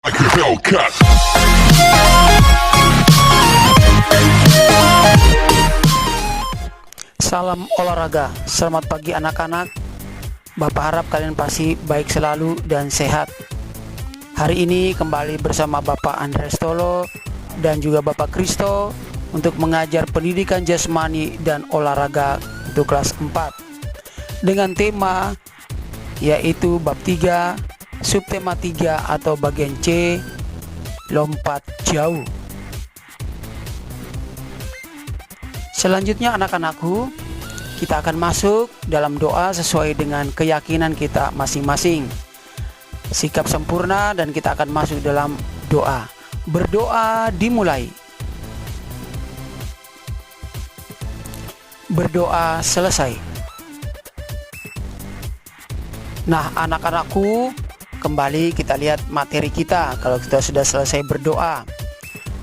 like a Hellcat. Salam olahraga, selamat pagi anak-anak. Bapak harap kalian pasti baik selalu dan sehat. Hari ini kembali bersama Bapak Andres Tolo dan juga Bapak Kristo untuk mengajar pendidikan jasmani dan olahraga untuk kelas 4 dengan tema yaitu bab 3, subtema 3 atau bagian C, lompat jauh. Selanjutnya anak-anakku, kita akan masuk dalam doa sesuai dengan keyakinan kita masing-masing. Sikap sempurna dan kita akan masuk dalam doa. Berdoa dimulai. Berdoa selesai. Nah, anak-anakku, kembali kita lihat materi kita kalau kita sudah selesai berdoa.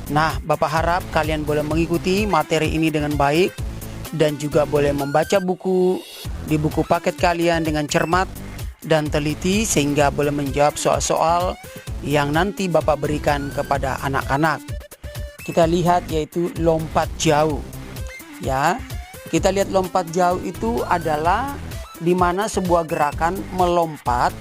Nah, Bapak harap kalian boleh mengikuti materi ini dengan baik dan juga boleh membaca buku di buku paket kalian dengan cermat dan teliti sehingga boleh menjawab soal-soal yang nanti Bapak berikan kepada anak-anak. Kita lihat yaitu lompat jauh. Ya, kita lihat lompat jauh itu adalah di mana sebuah gerakan melompat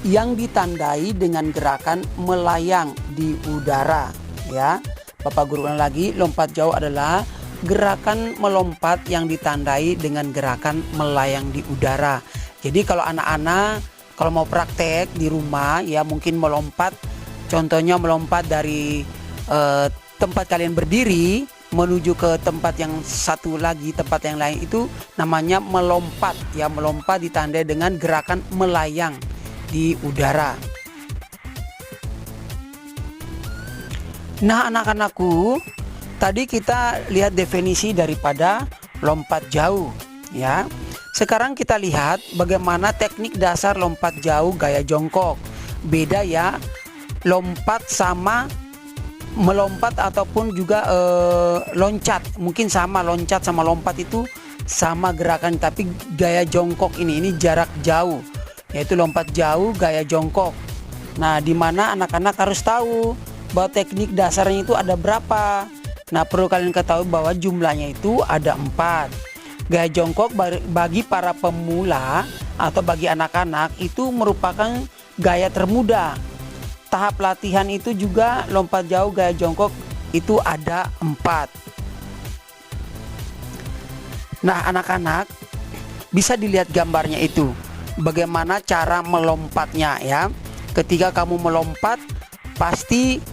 yang ditandai dengan gerakan melayang di udara. Ya, Bapak guru ulang lagi, lompat jauh adalah gerakan melompat yang ditandai dengan gerakan melayang di udara. Jadi kalau anak-anak kalau mau praktek di rumah ya mungkin melompat, contohnya melompat dari tempat kalian berdiri menuju ke tempat yang satu lagi, tempat yang lain, itu namanya melompat. Ya, melompat ditandai dengan gerakan melayang di udara. Nah, anak-anakku, tadi kita lihat definisi daripada lompat jauh, ya. Sekarang kita lihat bagaimana teknik dasar lompat jauh gaya jongkok. Beda ya, lompat sama melompat ataupun juga loncat. Mungkin sama, loncat sama lompat itu sama gerakan, tapi gaya jongkok ini jarak jauh, yaitu lompat jauh gaya jongkok. Nah, di mana anak-anak harus tahu bahwa teknik dasarnya itu ada berapa. Nah, perlu kalian ketahui bahwa jumlahnya itu ada 4. Gaya jongkok bagi para pemula atau bagi anak-anak itu merupakan gaya termudah. Tahap latihan itu juga lompat jauh gaya jongkok itu ada 4. Nah, anak-anak bisa dilihat gambarnya itu. Bagaimana cara melompatnya ya. Ketika kamu melompat pasti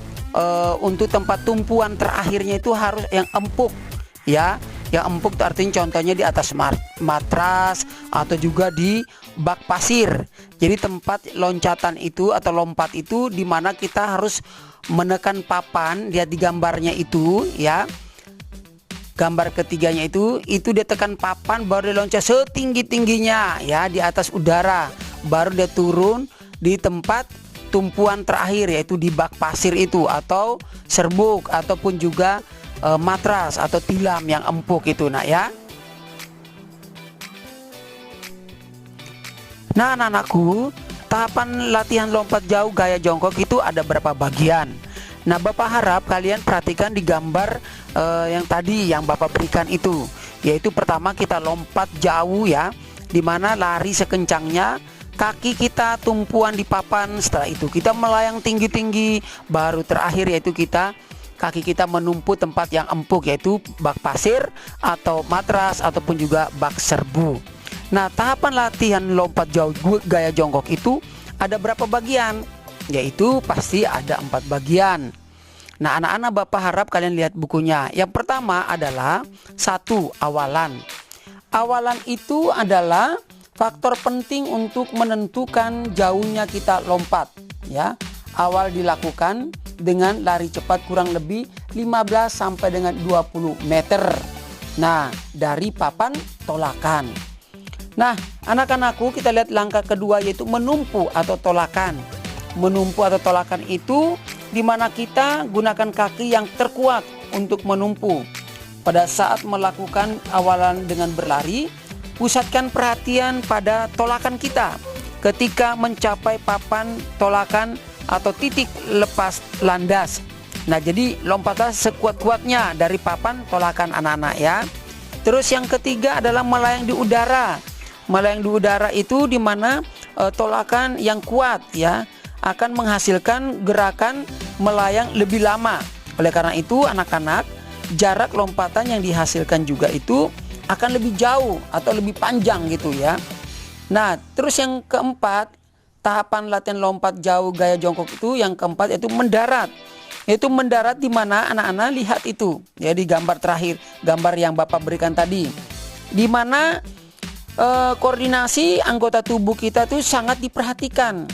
untuk tempat tumpuan terakhirnya itu harus yang empuk ya. Yang empuk itu artinya contohnya di atas matras atau juga di bak pasir. Jadi tempat loncatan itu atau lompat itu di mana kita harus menekan papan. Lihat di gambarnya itu ya. Gambar ketiganya itu dia tekan papan baru dia loncat setinggi-tingginya ya di atas udara. Baru dia turun di tempat tumpuan terakhir yaitu di bak pasir itu atau serbuk ataupun juga matras atau tilam yang empuk itu nak ya. Nah, anak-anakku, tahapan latihan lompat jauh gaya jongkok itu ada berapa bagian. Nah, Bapak harap kalian perhatikan di gambar yang tadi yang Bapak berikan itu, yaitu pertama kita lompat jauh ya, dimana lari sekencangnya kaki kita tumpuan di papan. Setelah itu kita melayang tinggi-tinggi. Baru terakhir yaitu kaki kita menumpu tempat yang empuk yaitu bak pasir atau matras ataupun juga bak serbu. Nah, tahapan latihan lompat jauh gaya jongkok itu ada berapa bagian? Yaitu pasti ada 4 bagian. Nah, anak-anak Bapak harap kalian lihat bukunya. Yang pertama adalah 1. Awalan. Awalan itu adalah faktor penting untuk menentukan jauhnya kita lompat ya. Awal dilakukan dengan lari cepat kurang lebih 15 sampai dengan 20 meter. Nah, dari papan tolakan. Nah, anak-anakku, kita lihat langkah kedua yaitu menumpu atau tolakan. Menumpu atau tolakan itu di mana kita gunakan kaki yang terkuat untuk menumpu. Pada saat melakukan awalan dengan berlari, pusatkan perhatian pada tolakan kita. Ketika mencapai papan tolakan, atau titik lepas landas. Nah, jadi lompatlah sekuat-kuatnya dari papan tolakan anak-anak ya. Terus yang ketiga adalah melayang di udara. Melayang di udara itu dimana tolakan yang kuat ya akan menghasilkan gerakan melayang lebih lama. Oleh karena itu anak-anak, jarak lompatan yang dihasilkan juga itu akan lebih jauh atau lebih panjang gitu ya. Nah, terus yang keempat, tahapan latihan lompat jauh gaya jongkok itu yang keempat yaitu mendarat. Yaitu mendarat di mana anak-anak lihat itu ya di gambar terakhir, gambar yang Bapak berikan tadi. Di mana koordinasi anggota tubuh kita tuh sangat diperhatikan.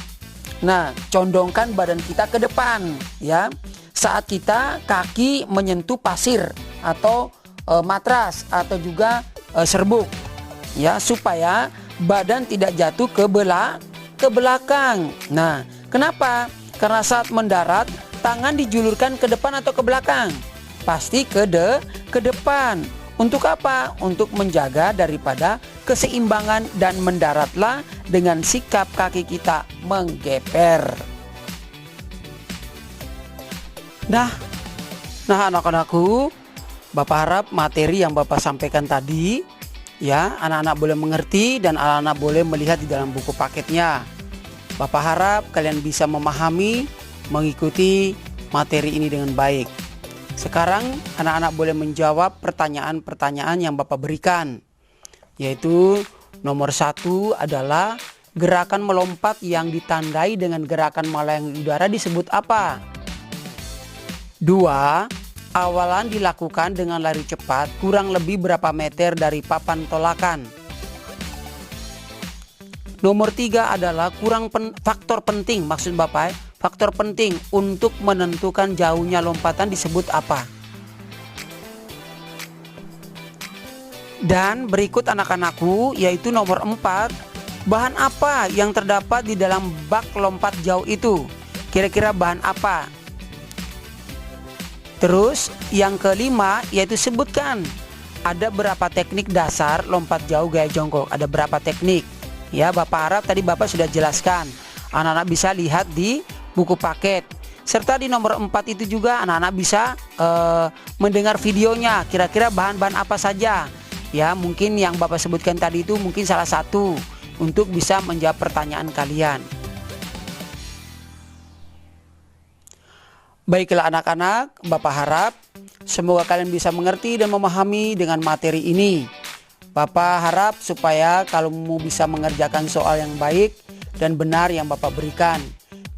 Nah, condongkan badan kita ke depan ya. Saat kita kaki menyentuh pasir atau matras atau juga serbuk ya, supaya badan tidak jatuh ke belakang. Nah, kenapa? Karena saat mendarat tangan dijulurkan ke depan atau ke belakang? Pasti ke depan. Untuk apa? Untuk menjaga daripada keseimbangan dan mendaratlah dengan sikap kaki kita menggeper. Nah anak-anakku, Bapak harap materi yang Bapak sampaikan tadi ya anak-anak boleh mengerti dan anak-anak boleh melihat di dalam buku paketnya. Bapak harap kalian bisa memahami, mengikuti materi ini dengan baik. Sekarang anak-anak boleh menjawab pertanyaan-pertanyaan yang Bapak berikan. Yaitu nomor 1 adalah gerakan melompat yang ditandai dengan gerakan melayang di udara disebut apa? 2. Awalan dilakukan dengan lari cepat kurang lebih berapa meter dari papan tolakan? Nomor 3 adalah faktor penting, maksud Bapak faktor penting untuk menentukan jauhnya lompatan disebut apa? Dan berikut anak-anakku yaitu nomor 4, bahan apa yang terdapat di dalam bak lompat jauh itu? Kira-kira bahan apa? Terus yang kelima yaitu sebutkan ada berapa teknik dasar lompat jauh gaya jongkok. Ada berapa teknik? Ya, Bapak harap tadi Bapak sudah jelaskan. Anak-anak bisa lihat di buku paket. Serta di nomor 4 itu juga anak-anak bisa mendengar videonya. Kira-kira bahan-bahan apa saja? Ya, mungkin yang Bapak sebutkan tadi itu mungkin salah satu untuk bisa menjawab pertanyaan kalian. Baiklah anak-anak, Bapak harap semoga kalian bisa mengerti dan memahami dengan materi ini. Bapak harap supaya kalau mau bisa mengerjakan soal yang baik dan benar yang Bapak berikan.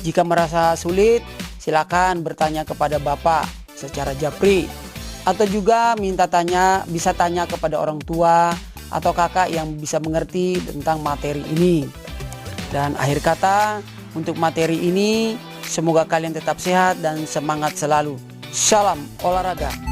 Jika merasa sulit, silakan bertanya kepada Bapak secara japri. Atau juga bisa tanya kepada orang tua atau kakak yang bisa mengerti tentang materi ini. Dan akhir kata untuk materi ini, semoga kalian tetap sehat dan semangat selalu. Salam olahraga.